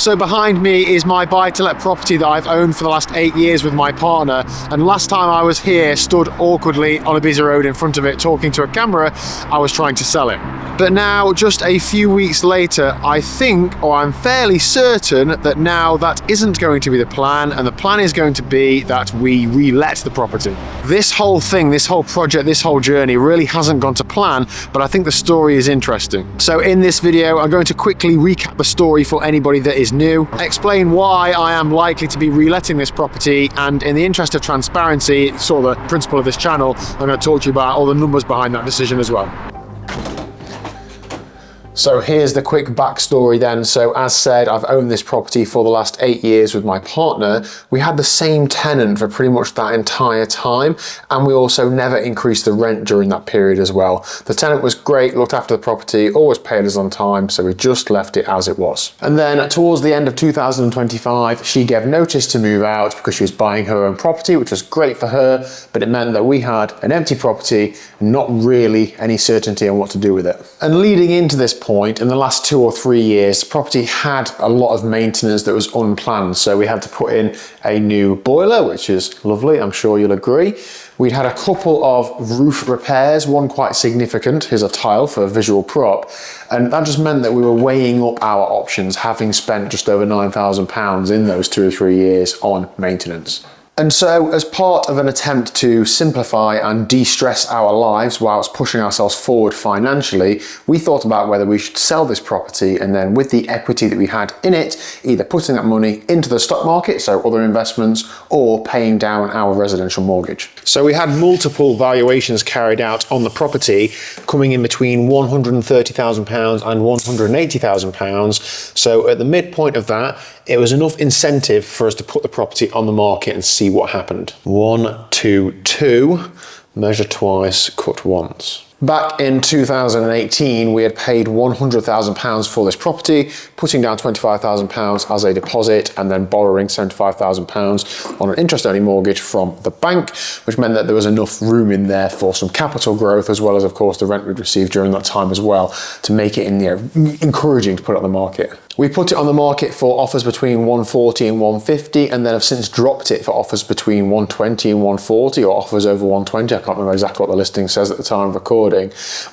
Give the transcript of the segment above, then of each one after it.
So behind me is my buy-to-let property that I've owned for the last 8 years with my partner, and last time I was here, stood awkwardly on a busy road in front of it talking to a camera, I was trying to sell it. But now, just a few weeks later, I think, or I'm fairly certain, that now that isn't going to be the plan, and the plan is going to be that we re-let the property. This whole thing, this whole project, this whole journey really hasn't gone to plan, but I think the story is interesting. So in this video, I'm going to quickly recap the story for anybody that is new, explain why I am likely to be reletting this property, and in the interest of transparency, sort of the principle of this channel, I'm going to talk to you about all the numbers behind that decision as well. So here's the quick backstory then. So as said, I've owned this property for the last 8 years with my partner. We had the same tenant for pretty much that entire time, and we also never increased the rent during that period as well. The tenant was great, looked after the property, always paid us on time, so we just left it as it was. And then towards the end of 2025, she gave notice to move out because she was buying her own property, which was great for her, but it meant that we had an empty property, not really any certainty on what to do with it. And leading into this point, in the last 2 or 3 years, the property had a lot of maintenance that was unplanned. So we had to put in a new boiler, which is lovely, I'm sure you'll agree. We'd had a couple of roof repairs, one quite significant, here's a tile for a visual prop, and that just meant that we were weighing up our options, having spent just over £9,000 in those 2 or 3 years on maintenance. And so, as part of an attempt to simplify and de-stress our lives whilst pushing ourselves forward financially, we thought about whether we should sell this property and then, with the equity that we had in it, either putting that money into the stock market, so other investments, or paying down our residential mortgage. So we had multiple valuations carried out on the property, coming in between £130,000 and £180,000. So at the midpoint of that, it was enough incentive for us to put the property on the market and see what happened. 1, 2, 2, measure twice, cut once. Back in 2018, we had paid £100,000 for this property, putting down £25,000 as a deposit and then borrowing £75,000 on an interest-only mortgage from the bank, which meant that there was enough room in there for some capital growth, as well as, of course, the rent we'd received during that time as well, to make it encouraging to put it on the market. We put it on the market for offers between 140 and 150, and then have since dropped it for offers between 120 and 140, or offers over 120. I can't remember exactly what the listing says at the time of recording.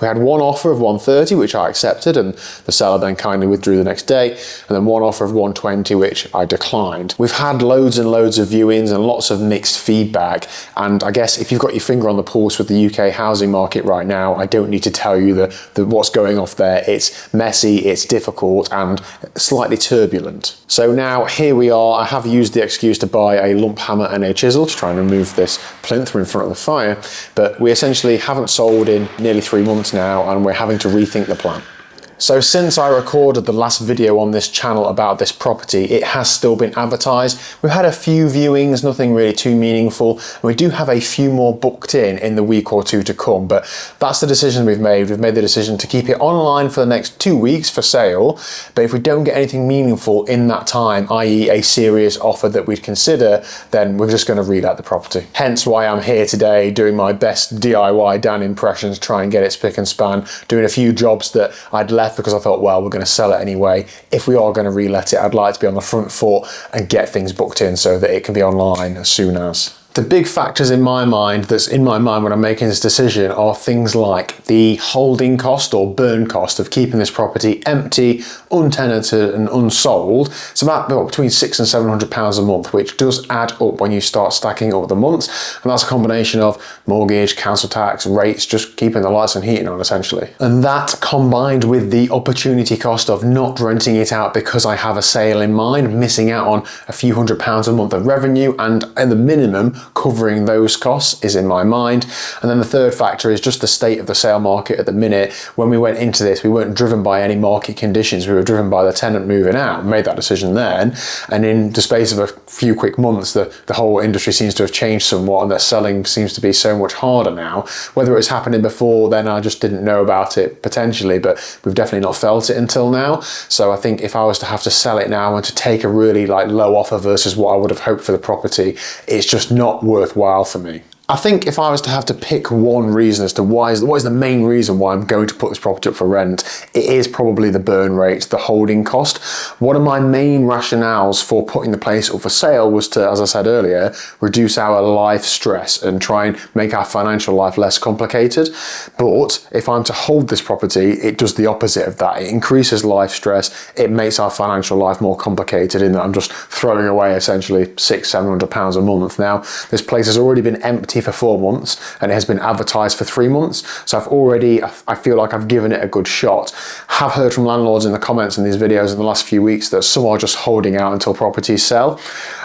We had one offer of 130, which I accepted, and the seller then kindly withdrew the next day, and then one offer of 120, which I declined. We've had loads and loads of viewings and lots of mixed feedback, and I guess if you've got your finger on the pulse with the UK housing market right now, I don't need to tell you the what's going off there. It's messy, it's difficult, and slightly turbulent. So now here we are. I have used the excuse to buy a lump hammer and a chisel to try and remove this plinth from in front of the fire, but we essentially haven't sold in nearly 3 months now, and we're having to rethink the plan. So since I recorded the last video on this channel about this property, it has still been advertised. We've had a few viewings, nothing really too meaningful, and we do have a few more booked in the week or two to come, but that's the decision we've made. We've made the decision to keep it online for the next 2 weeks for sale, but if we don't get anything meaningful in that time, i.e. a serious offer that we'd consider, then we're just going to relet the property. Hence why I'm here today doing my best DIY Dan impressions, try and get it spick and span, doing a few jobs that I'd left because I thought, well, we're going to sell it anyway. If we are going to relet it, I'd like to be on the front foot and get things booked in so that it can be online as soon as. The big factors in my mind when I'm making this decision are things like the holding cost or burn cost of keeping this property empty, untenanted and unsold. It's about between £600 and £700 a month, which does add up when you start stacking up the months. And that's a combination of mortgage, council tax, rates, just keeping the lights and heating on essentially. And that combined with the opportunity cost of not renting it out because I have a sale in mind, missing out on a few £100s a month of revenue, and at the minimum covering those costs is in my mind. And then the third factor is just the state of the sale market at the minute. When we went into this, we weren't driven by any market conditions. We were driven by the tenant moving out. We made that decision then. And in the space of a few quick months, the whole industry seems to have changed somewhat, and their selling seems to be so much harder now. Whether it was happening before then, I just didn't know about it potentially, but we've definitely not felt it until now. So I think if I was to have to sell it now and to take a really low offer versus what I would have hoped for the property, it's just not worthwhile for me. I think if I was to have to pick one reason as to what is the main reason why I'm going to put this property up for rent, it is probably the burn rate, the holding cost. One of my main rationales for putting the place up for sale was to, as I said earlier, reduce our life stress and try and make our financial life less complicated. But if I'm to hold this property, it does the opposite of that. It increases life stress. It makes our financial life more complicated in that I'm just throwing away essentially £600-700 a month. Now, this place has already been empty for 4 months and it has been advertised for 3 months. So I feel like I've given it a good shot. Have heard from landlords in the comments in these videos in the last few weeks that some are just holding out until properties sell.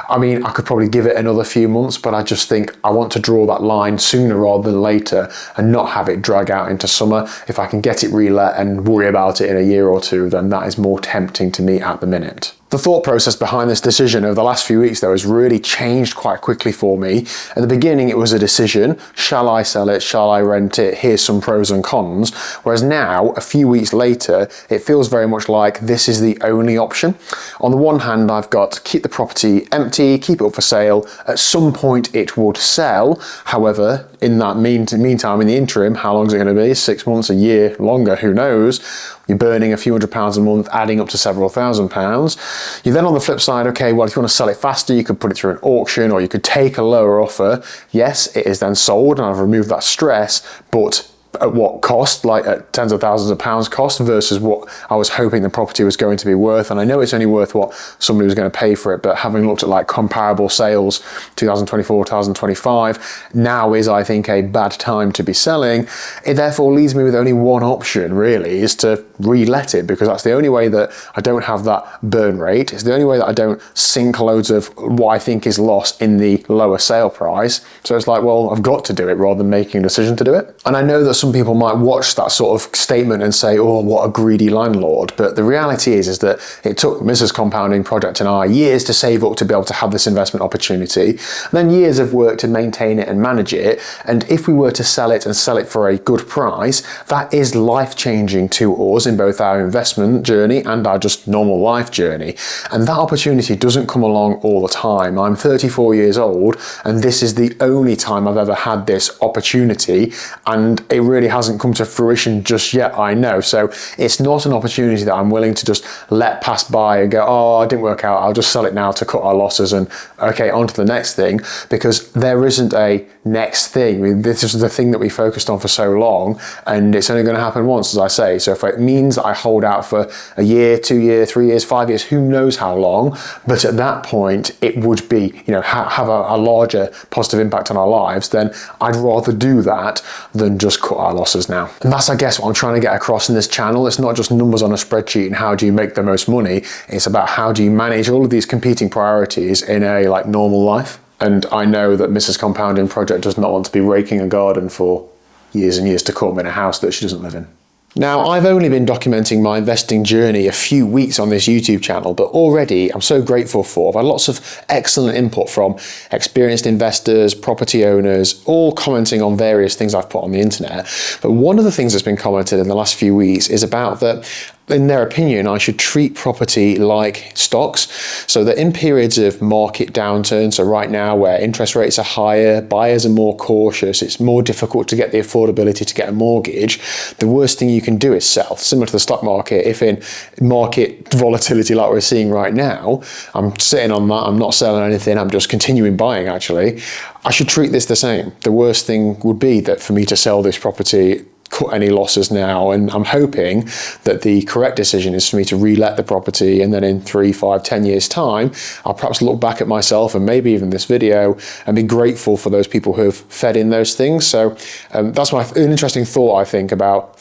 I mean, I could probably give it another few months, but I just think I want to draw that line sooner rather than later and not have it drag out into summer. If I can get it relet and worry about it in a year or two, then that is more tempting to me at the minute. The thought process behind this decision over the last few weeks, though, has really changed quite quickly for me. At the beginning, it was a decision. Shall I sell it? Shall I rent it? Here's some pros and cons. Whereas now, a few weeks later, it feels very much like this is the only option. On the one hand, I've got to keep the property empty, keep it up for sale. At some point, it would sell. However, in that meantime, in the interim, how long is it going to be? 6 months, a year, longer, who knows? You're burning a few £100s a month, adding up to several £1,000s. You're then on the flip side, okay, well, if you want to sell it faster, you could put it through an auction or you could take a lower offer. Yes, it is then sold and I've removed that stress, but at what cost? Like at tens of thousands of pounds cost versus what I was hoping the property was going to be worth. And I know it's only worth what somebody was going to pay for it, but having looked at like comparable sales 2024, 2025, now is, I think, a bad time to be selling. It therefore leaves me with only one option really, is to re-let it, because that's the only way that I don't have that burn rate. It's the only way that I don't sink loads of what I think is lost in the lower sale price. So it's like, well, I've got to do it rather than making a decision to do it. And I know that some people might watch that sort of statement and say, oh, what a greedy landlord. But the reality is that it took Mrs. Compounding Project and I years to save up to be able to have this investment opportunity, and then years of work to maintain it and manage it. And if we were to sell it and sell it for a good price, that is life-changing to us in both our investment journey and our just normal life journey. And that opportunity doesn't come along all the time. I'm 34 years old, and this is the only time I've ever had this opportunity, and it really hasn't come to fruition just yet, I know. So it's not an opportunity that I'm willing to just let pass by and go, oh, it didn't work out, I'll just sell it now to cut our losses and okay, on to the next thing, because there isn't a next thing. I mean, this is the thing that we focused on for so long, and it's only going to happen once, as I say. So if it means that I hold out for a year, 2 years, 3 years, 5 years, who knows how long, but at that point it would be, have a larger positive impact on our lives, then I'd rather do that than just cut our losses now. And that's, I guess, what I'm trying to get across in this channel. It's not just numbers on a spreadsheet and how do you make the most money. It's about how do you manage all of these competing priorities in a normal life. And I know that Mrs. Compounding Project does not want to be raking a garden for years and years to come in a house that she doesn't live in. Now, I've only been documenting my investing journey a few weeks on this YouTube channel, but already I'm so grateful for. I've had lots of excellent input from experienced investors, property owners, all commenting on various things I've put on the internet. But one of the things that's been commented in the last few weeks is about that, in their opinion, I should treat property like stocks, so that in periods of market downturn, so right now where interest rates are higher, buyers are more cautious, it's more difficult to get the affordability to get a mortgage, the worst thing you can do is sell. Similar to the stock market, if in market volatility like we're seeing right now, I'm sitting on that, I'm not selling anything, I'm just continuing buying actually, I should treat this the same. The worst thing would be that for me to sell this property, cut any losses now, and I'm hoping that the correct decision is for me to re-let the property, and then in 3, 5, 10 years time I'll perhaps look back at myself and maybe even this video and be grateful for those people who have fed in those things. So that's an interesting thought I think about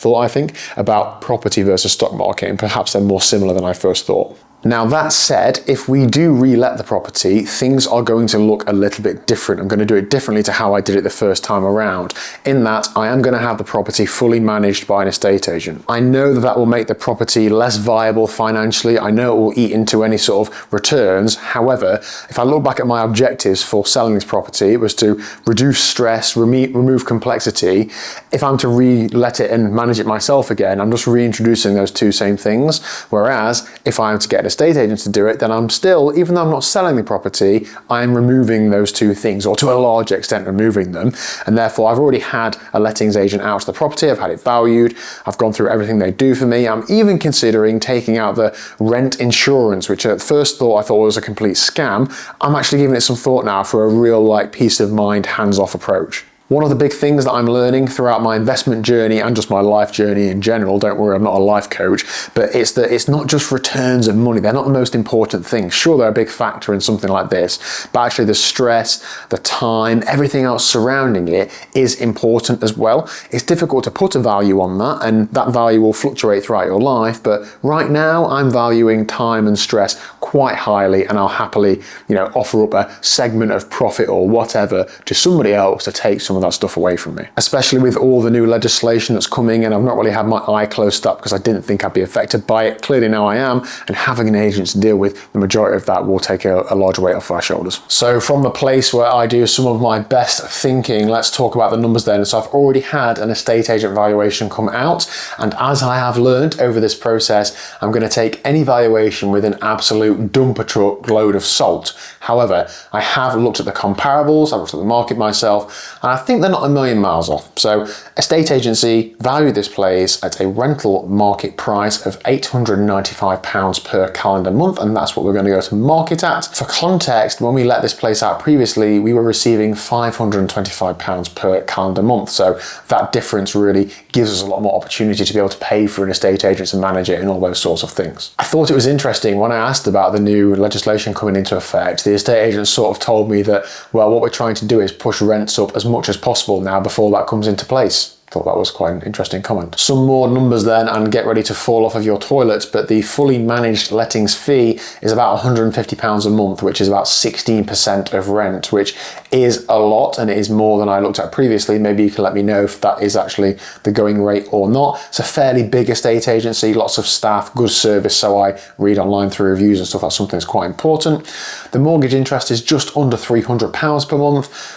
property versus stock market, and perhaps they're more similar than I first thought. Now that said, if we do re-let the property, things are going to look a little bit different. I'm going to do it differently to how I did it the first time around, in that I am going to have the property fully managed by an estate agent. I know that will make the property less viable financially. I know it will eat into any sort of returns. However, if I look back at my objectives for selling this property, it was to reduce stress, remove complexity. If I'm to re-let it and manage it myself again, I'm just reintroducing those two same things. Whereas if I am to get an estate agents to do it, then I'm still, even though I'm not selling the property, I'm removing those two things, or to a large extent removing them. And therefore I've already had a lettings agent out to the property, I've had it valued, I've gone through everything they do for me. I'm even considering taking out the rent insurance, which at first thought I thought was a complete scam. I'm actually giving it some thought now for a real peace of mind, hands-off approach. One of the big things that I'm learning throughout my investment journey and just my life journey in general, don't worry, I'm not a life coach, but it's that it's not just returns and money. They're not the most important things. Sure, they're a big factor in something like this, but actually the stress, the time, everything else surrounding it is important as well. It's difficult to put a value on that, and that value will fluctuate throughout your life, but right now I'm valuing time and stress quite highly, and I'll happily, offer up a segment of profit or whatever to somebody else to take some of that stuff away from me. Especially with all the new legislation that's coming in, I've not really had my eye closed up because I didn't think I'd be affected by it. Clearly now I am, and having an agent to deal with the majority of that will take a large weight off our shoulders. So from the place where I do some of my best thinking, let's talk about the numbers then. So I've already had an estate agent valuation come out, and as I have learned over this process, I'm going to take any valuation with an absolute dumper truck load of salt. However, I have looked at the comparables, I've looked at the market myself, and I think they're not a million miles off. So estate agency valued this place at a rental market price of £895 per calendar month, and that's what we're going to go to market at. For context, when we let this place out previously, we were receiving £525 per calendar month. So that difference really gives us a lot more opportunity to be able to pay for an estate agent to manage it and all those sorts of things. I thought it was interesting when I asked about the new legislation coming into effect, the estate agent sort of told me that, well, what we're trying to do is push rents up as much as possible now before that comes into place. Thought that was quite an interesting comment. Some more numbers then, and get ready to fall off of your toilets, but the fully managed lettings fee is about £150 a month, which is about 16% of rent, which is a lot, and it is more than I looked at previously. Maybe you can let me know if that is actually the going rate or not. It's a fairly big estate agency, lots of staff, good service, so I read online through reviews and stuff. That's something that's quite important. The mortgage interest is just under £300 per month.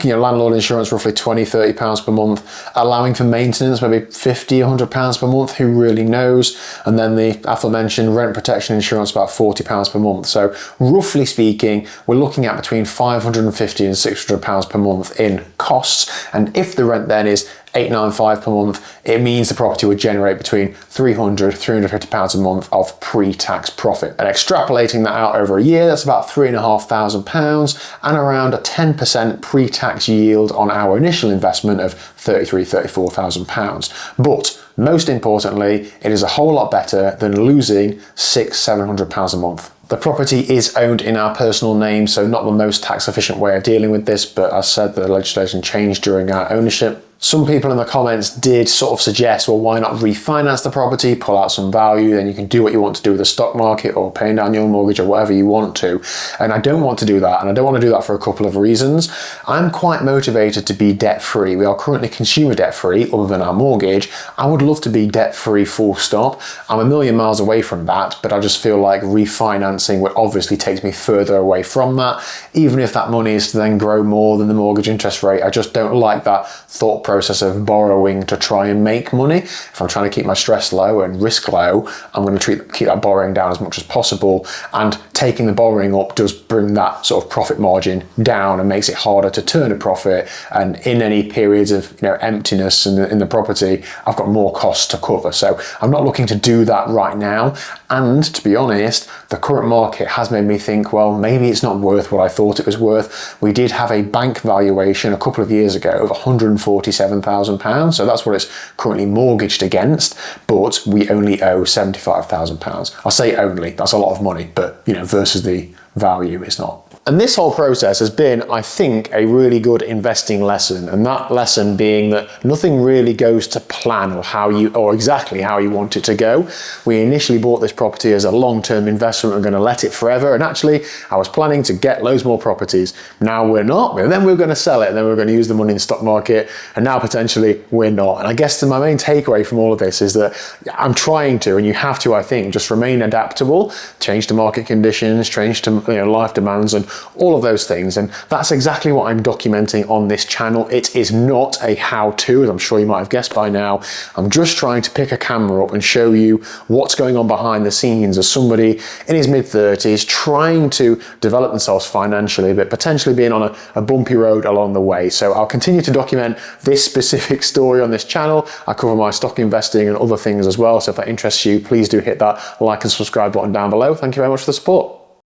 Landlord insurance roughly £20-30 per month, allowing for maintenance maybe £50-100 per month, who really knows, and then the aforementioned rent protection insurance about £40 per month. So roughly speaking, we're looking at between £550 and £600 per month in costs, and if the rent then is £895 per month, it means the property would generate between £300-350 a month of pre-tax profit. And extrapolating that out over a year, that's about £3,500 and around a 10% pre-tax yield on our initial investment of £33,000-34,000. But most importantly, it is a whole lot better than losing £600-700 a month. The property is owned in our personal name, so not the most tax efficient way of dealing with this, but as said, the legislation changed during our ownership. Some people in the comments did sort of suggest, well, why not refinance the property, pull out some value, then you can do what you want to do with the stock market or paying down your mortgage or whatever you want to. And I don't want to do that, and I don't want to do that for a couple of reasons. I'm quite motivated to be debt-free. We are currently consumer debt-free, other than our mortgage. I would love to be debt-free full stop. I'm a million miles away from that, but I just feel like refinancing would obviously take me further away from that. Even if that money is to then grow more than the mortgage interest rate, I just don't like that thought process of borrowing to try and make money. If I'm trying to keep my stress low and risk low, I'm going to keep that borrowing down as much as possible, and taking the borrowing up does bring that sort of profit margin down and makes it harder to turn a profit, and in any periods of emptiness in the property, I've got more costs to cover. So I'm not looking to do that right now, and to be honest, the current market has made me think, well, maybe it's not worth what I thought it was worth. We did have a bank valuation a couple of years ago of £147,000, so that's what it's currently mortgaged against, but we only owe £75,000. I'll say only, that's a lot of money, but versus the value, it's not. And this whole process has been, I think, a really good investing lesson, and that lesson being that nothing really goes to plan or exactly how you want it to go. We initially bought this property as a long-term investment. We're going to let it forever, and actually I was planning to get loads more properties. Now we're not, and then we're going to sell it, and then we're going to use the money in the stock market, and now potentially we're not. And I guess my main takeaway from all of this is that I'm trying to, and you have to, I think, just remain adaptable, change to market conditions, change to life demands, and all of those things. And that's exactly what I'm documenting on this channel. It is not a how-to, as I'm sure you might have guessed by now. I'm just trying to pick a camera up and show you what's going on behind the scenes as somebody in his mid-30s trying to develop themselves financially, but potentially being on a bumpy road along the way. So I'll continue to document this specific story on this channel. I cover my stock investing and other things as well. So if that interests you, please do hit that like and subscribe button down below. Thank you very much for the support.